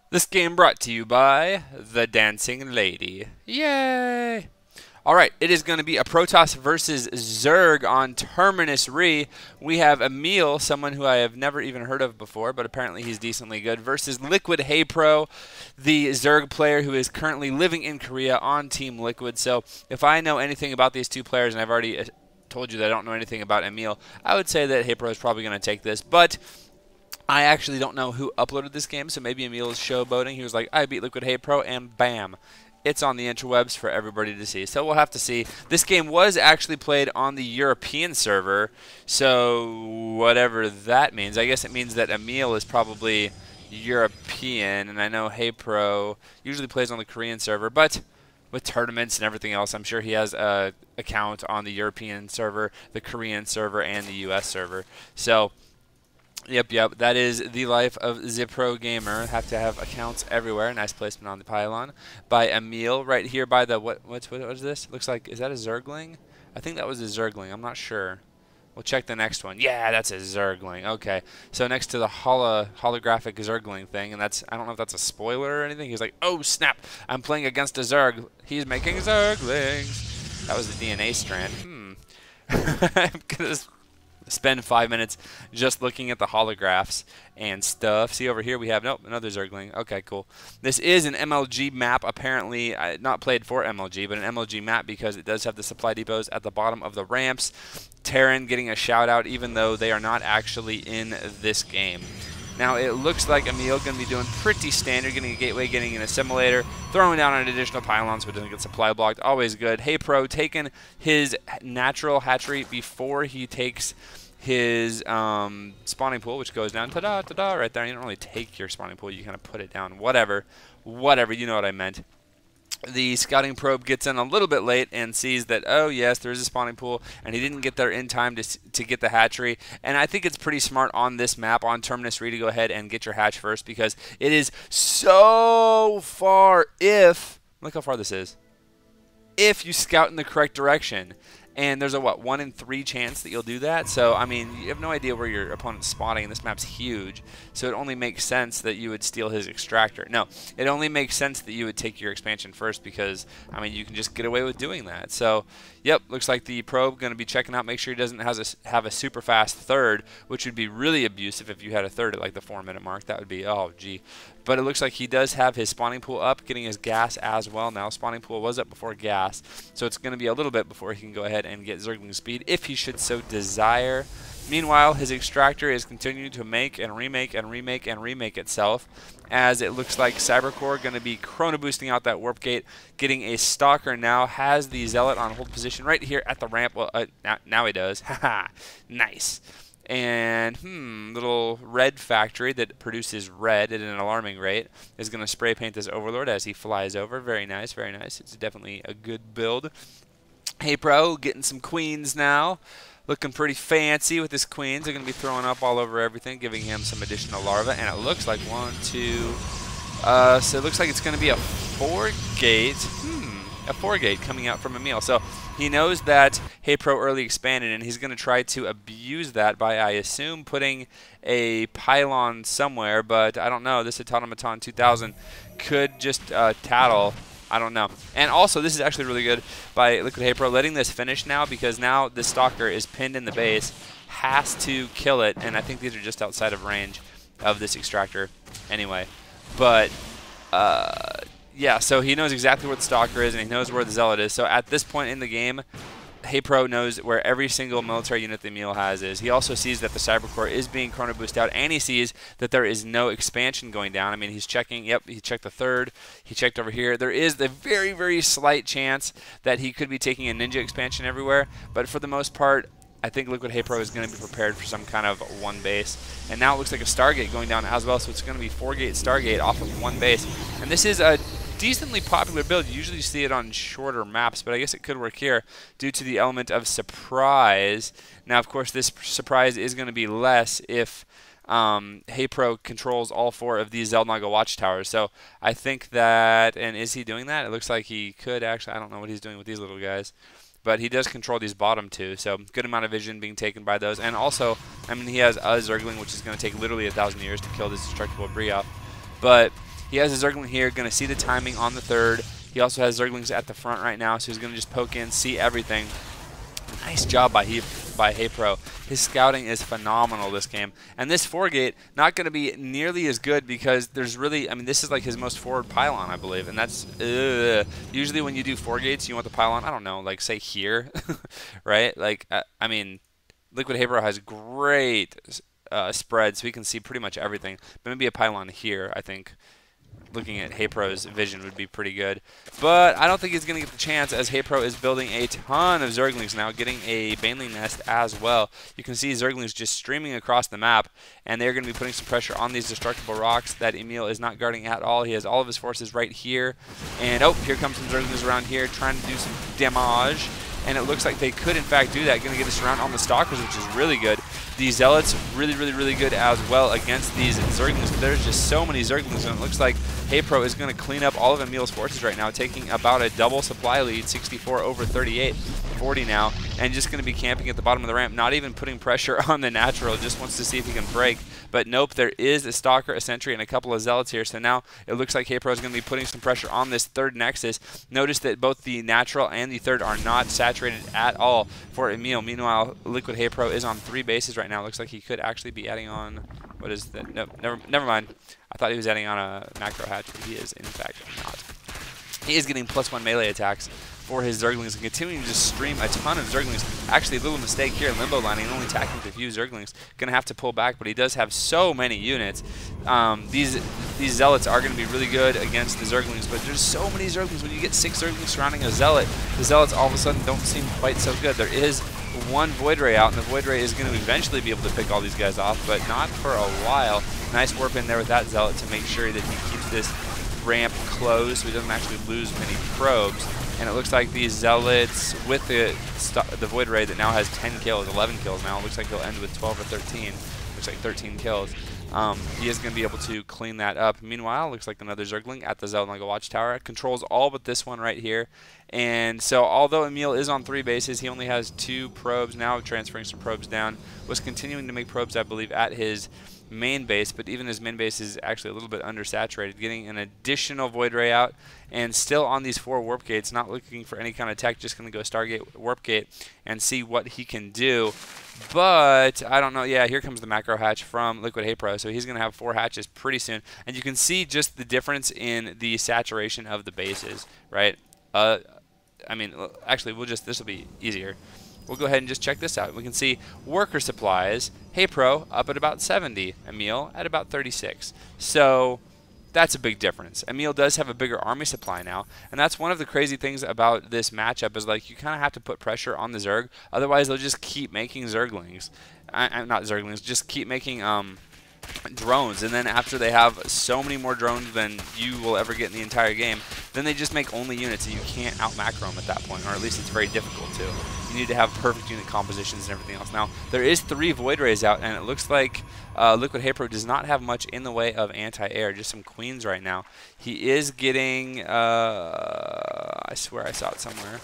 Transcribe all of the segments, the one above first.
This game brought to you by the Dancing Lady. Yay! Alright, it is going to be a Protoss versus Zerg on Terminus Re. We have Emil, someone who I have never even heard of before, but apparently he's decently good, versus LiquidHayprO, the Zerg player who is currently living in Korea on Team Liquid. So if I know anything about these two players, and I've already told you that I don't know anything about Emil, I would say that HayPro is probably going to take this, but I actually don't know who uploaded this game, so maybe Emil is showboating. He was like, I beat LiquidHayprO, and bam, it's on the interwebs for everybody to see. So we'll have to see. This game was actually played on the European server, so whatever that means. I guess it means that Emil is probably European, and I know HayPro usually plays on the Korean server, but with tournaments and everything else, I'm sure he has a account on the European server, the Korean server, and the US server. So Yep. That is the life of ZvP Gamer. Have to have accounts everywhere. Nice placement on the pylon by Emil right here by the what is this? Looks like, is that a Zergling? I think that was a Zergling. I'm not sure. We'll check the next one. Yeah, that's a Zergling. Okay. So next to the holographic Zergling thing, and that's, I don't know if that's a spoiler or anything. He's like, "Oh, snap. I'm playing against a Zerg. He's making Zerglings." That was the DNA strand. I'm going to spend 5 minutes just looking at the holographs and stuff. See over here we have, nope, another Zergling. Okay, cool. This is an MLG map, apparently not played for MLG, but an MLG map because it does have the supply depots at the bottom of the ramps. Terran getting a shout out even though they are not actually in this game. Now it looks like Emil going to be doing pretty standard, getting a gateway, getting an assimilator, throwing down an additional pylon so it doesn't get supply blocked. Always good. HayPro taking his natural hatchery before he takes his spawning pool, which goes down, ta-da, ta-da, right there. You don't really take your spawning pool, you kind of put it down. Whatever, you know what I meant. The scouting probe gets in a little bit late and sees that, oh yes, there is a spawning pool, and he didn't get there in time to get the hatchery. And I think it's pretty smart on this map, on Terminus Re, to go ahead and get your hatch first, because it is so far if, look how far this is, if you scout in the correct direction. And there's a, what, 1 in 3 chance that you'll do that. So, I mean, you have no idea where your opponent's spawning, and this map's huge. So it only makes sense that you would steal his extractor. No, it only makes sense that you would take your expansion first because, I mean, you can just get away with doing that. So, yep, looks like the probe going to be checking out, make sure he doesn't have a super fast third, which would be really abusive if you had a third at like the 4-minute mark. That would be, oh, gee. But it looks like he does have his spawning pool up, getting his gas as well now. Spawning pool was up before gas, so it's going to be a little bit before he can go ahead and get Zergling speed, if he should so desire. Meanwhile, his extractor is continuing to make and remake and remake and remake itself, as it looks like Cybercore going to be chrono boosting out that warp gate, getting a stalker now, has the zealot on hold position right here at the ramp. Well, now he does. Haha, nice. And little red factory that produces red at an alarming rate is going to spray paint this Overlord as he flies over. Very nice, very nice. It's definitely a good build. HayPro getting some queens now. Looking pretty fancy with his queens. They're going to be throwing up all over everything, giving him some additional larvae. And it looks like 1, 2... so it looks like it's going to be a 4-gate. A 4-gate coming out from Emil. So he knows that HayPro early expanded, and he's going to try to abuse that by, I assume, putting a pylon somewhere. But I don't know. This Automaton 2000 could just tattle. I don't know. And also, this is actually really good by LiquidHayprO, letting this finish now, because now the stalker is pinned in the base, has to kill it, and I think these are just outside of range of this extractor anyway. But, yeah, so he knows exactly where the stalker is, and he knows where the zealot is. So at this point in the game, HayPro knows where every single military unit that Emil has is. He also sees that the Cybercore is being chrono boosted out, and he sees that there is no expansion going down. I mean, he's checking. Yep, he checked the third. He checked over here. There is the very, very slight chance that he could be taking a ninja expansion everywhere, but for the most part, I think LiquidHayprO is going to be prepared for some kind of one base. And now it looks like a Stargate going down as well, so it's going to be 4-gate Stargate off of one base. And this is a decently popular build. You usually see it on shorter maps, but I guess it could work here due to the element of surprise. Now, of course, this surprise is going to be less if HayPro controls all 4 of these Zeldnaga watchtowers. So I think that, and is he doing that? It looks like he could actually. I don't know what he's doing with these little guys. But he does control these bottom 2, so good amount of vision being taken by those. And also, I mean, he has a Zergling, which is going to take literally 1,000 years to kill this destructible Briop. But He has a Zergling here, going to see the timing on the third. He also has Zerglings at the front right now, so he's going to just poke in, see everything. Nice job by HayPro. His scouting is phenomenal this game. And this 4-gate, not going to be nearly as good because there's really, I mean, this is like his most forward pylon, I believe. And that's, usually when you do 4-gates, you want the pylon, I don't know, like say here, right? Like, I mean, LiquidHayprO has great spread, so he can see pretty much everything. But maybe a pylon here, I think. Looking at HayPro's vision would be pretty good. But I don't think he's going to get the chance as HayPro is building a ton of Zerglings now, getting a Baneling nest as well. You can see Zerglings just streaming across the map, and they're going to be putting some pressure on these destructible rocks that Emil is not guarding at all. He has all of his forces right here. And, oh, here comes some Zerglings around here trying to do some damage. And it looks like they could, in fact, do that. Going to get a surround on the Stalkers, which is really good. The Zealots, really good as well against these Zerglings. There's just so many Zerglings, and it looks like HayPro is going to clean up all of Emil's forces right now, taking about a double supply lead, 64 over 38, 40 now, and just going to be camping at the bottom of the ramp, not even putting pressure on the natural, just wants to see if he can break. But nope, there is a Stalker, a Sentry, and a couple of Zealots here, so now it looks like HayPro is going to be putting some pressure on this third Nexus. Notice that both the natural and the third are not saturated at all for Emil. Meanwhile, LiquidHayprO is on 3 bases right now. Looks like he could actually be adding on, what is that? No, never mind. I thought he was adding on a macro hatch, but he is in fact not. He is getting +1 melee attacks for his Zerglings and continuing to just stream a ton of Zerglings. Actually, a little mistake here, limbo lining, only attacking with a few Zerglings. Going to have to pull back, but he does have so many units. These Zealots are going to be really good against the Zerglings, but there's so many Zerglings. When you get 6 Zerglings surrounding a Zealot, the Zealots all of a sudden don't seem quite so good. There is one Void Ray out, and the Void Ray is going to eventually be able to pick all these guys off, but not for a while. Nice warp in there with that Zealot to make sure that he keeps this ramp closed so he doesn't actually lose many probes. And it looks like these Zealots with the Void Ray that now has 10 kills, 11 kills now. It looks like he'll end with 12 or 13. Looks like 13 kills. He is going to be able to clean that up. Meanwhile, looks like another Zergling at the Zealot Watchtower. Controls all but this one right here. And so although Emil is on 3 bases, he only has 2 probes now, transferring some probes down. Was continuing to make probes, I believe, at his main base, but even his main base is actually a little bit undersaturated. Getting an additional Void Ray out, and still on these 4 warp gates, not looking for any kind of tech, just going to go Stargate, warp gate, and see what he can do. But I don't know. Yeah, here comes the macro hatch from LiquidHayprO, so he's going to have 4 hatches pretty soon, and you can see just the difference in the saturation of the bases, right? I mean, actually, this will be easier. We'll go ahead and just check this out. We can see worker supplies, HayPro up at about 70, Emil at about 36. So that's a big difference. Emil does have a bigger army supply now, and that's one of the crazy things about this matchup is like you kind of have to put pressure on the Zerg, otherwise they'll just keep making Zerglings. Not Zerglings, just keep making drones, and then after they have so many more drones than you will ever get in the entire game, then they just make only units and you can't out macro them at that point, or at least it's very difficult to. You need to have perfect unit compositions and everything else. Now, there is 3 Void Rays out, and it looks like LiquidHayprO does not have much in the way of anti-air, just some queens right now. He is getting, I swear I saw it somewhere.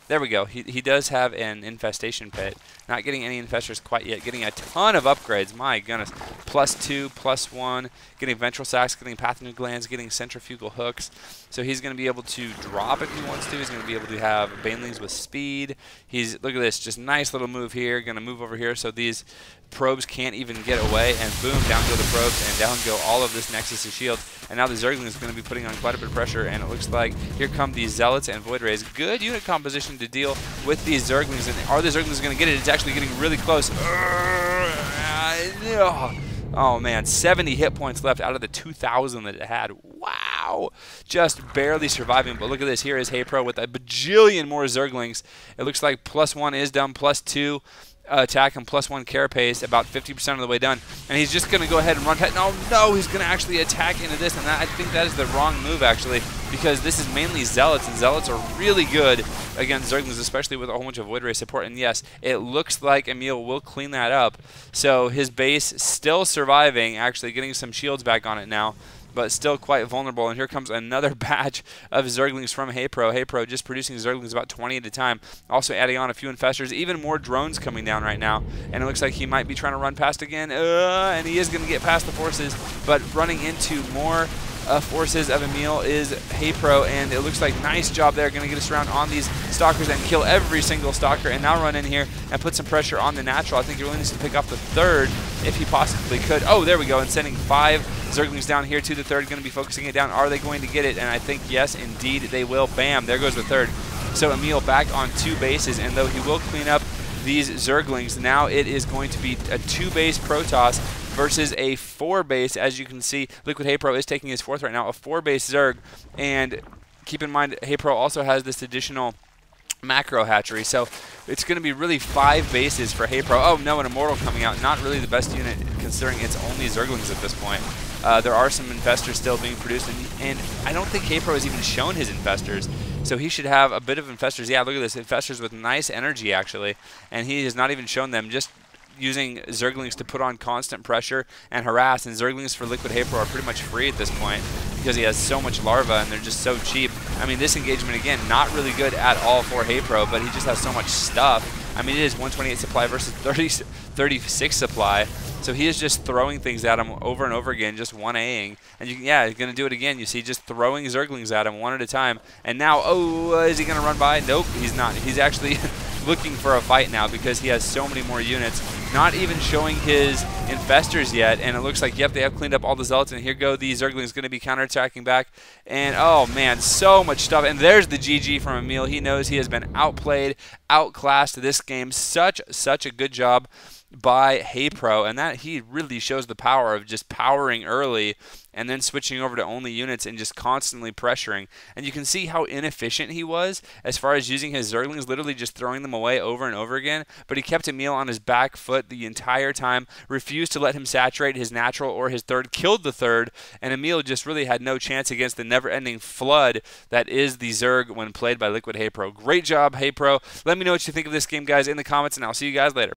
There we go. He does have an infestation pit. Not getting any infestors quite yet. Getting a ton of upgrades. My goodness. +2, +1. Getting ventral sacs, getting pathogen glands, getting centrifugal hooks. So he's going to be able to drop if he wants to. He's going to be able to have banelings with speed. Look at this. Just nice little move here. Going to move over here so these probes can't even get away. And boom, down go the probes and down go all of this Nexus' shield. And now the Zergling is going to be putting on quite a bit of pressure. And it looks like here come these Zealots and Void Rays. Good unit composition to deal with these Zerglings. And are the Zerglings going to get it? It's actually getting really close. Oh man, 70 hit points left out of the 2,000 that it had. Wow! Just barely surviving. But look at this. Here is HayPro with a bajillion more Zerglings. It looks like +1 is done, +2 attack and +1 carapace, about 50% of the way done. And he's just going to go ahead and run past. No, he's going to actually attack into this. And I think that is the wrong move, actually, because this is mainly Zealots, and Zealots are really good against Zerglings, especially with a whole bunch of Void Ray support. And yes, it looks like Emil will clean that up. So his base still surviving, actually getting some shields back on it now, but still quite vulnerable. And here comes another batch of Zerglings from HayPro. HayPro just producing Zerglings about 20 at a time. Also adding on a few infestors, even more drones coming down right now. And it looks like he might be trying to run past again. And he is going to get past the forces, but running into more forces of Emil is HayprO, and it looks like nice job there. Going to get us around on these stalkers and kill every single stalker, and now run in here and put some pressure on the natural. I think he really needs to pick off the third if he possibly could. Oh, there we go, and sending 5 Zerglings down here to the third. Going to be focusing it down. Are they going to get it? And I think, yes, indeed, they will. Bam, there goes the third. So Emil back on 2 bases, and though he will clean up these Zerglings, now it is going to be a 2-base Protoss versus a 4-base. As you can see, LiquidHayprO is taking his 4th right now, a 4-base Zerg. And keep in mind, HayprO also has this additional macro hatchery, so it's going to be really 5 bases for HayprO. Oh no, an Immortal coming out. Not really the best unit considering it's only Zerglings at this point. There are some infestors still being produced, and I don't think HayprO has even shown his infestors, so he should have a bit of infestors. Yeah, look at this, infestors with nice energy actually, and he has not even shown them, just using Zerglings to put on constant pressure and harass, and Zerglings for LiquidHayprO are pretty much free at this point because he has so much larva and they're just so cheap. I mean, this engagement, again, not really good at all for HayprO, but he just has so much stuff. I mean, it is 128 supply versus 36 supply, so he is just throwing things at him over and over again, just 1Aing. And yeah, he's going to do it again. You see, just throwing Zerglings at him one at a time. And now, oh, is he going to run by? Nope, he's not. He's actually looking for a fight now because he has so many more units. Not even showing his infestors yet, and it looks like, yep, they have cleaned up all the zealots, and here go the Zerglings going to be counterattacking back. And oh man, so much stuff. And there's the GG from Emil. He knows he has been outplayed, outclassed this game. Such a good job by HayprO, and that he really shows the power of just powering early and then switching over to only units and just constantly pressuring. And you can see how inefficient he was as far as using his Zerglings, literally just throwing them away over and over again, but he kept Emil on his back foot the entire time, refused to let him saturate his natural or his third, killed the third, and Emil just really had no chance against the never-ending flood that is the Zerg when played by LiquidHayprO. Great job, HayprO. Let me know what you think of this game, guys, in the comments, and I'll see you guys later.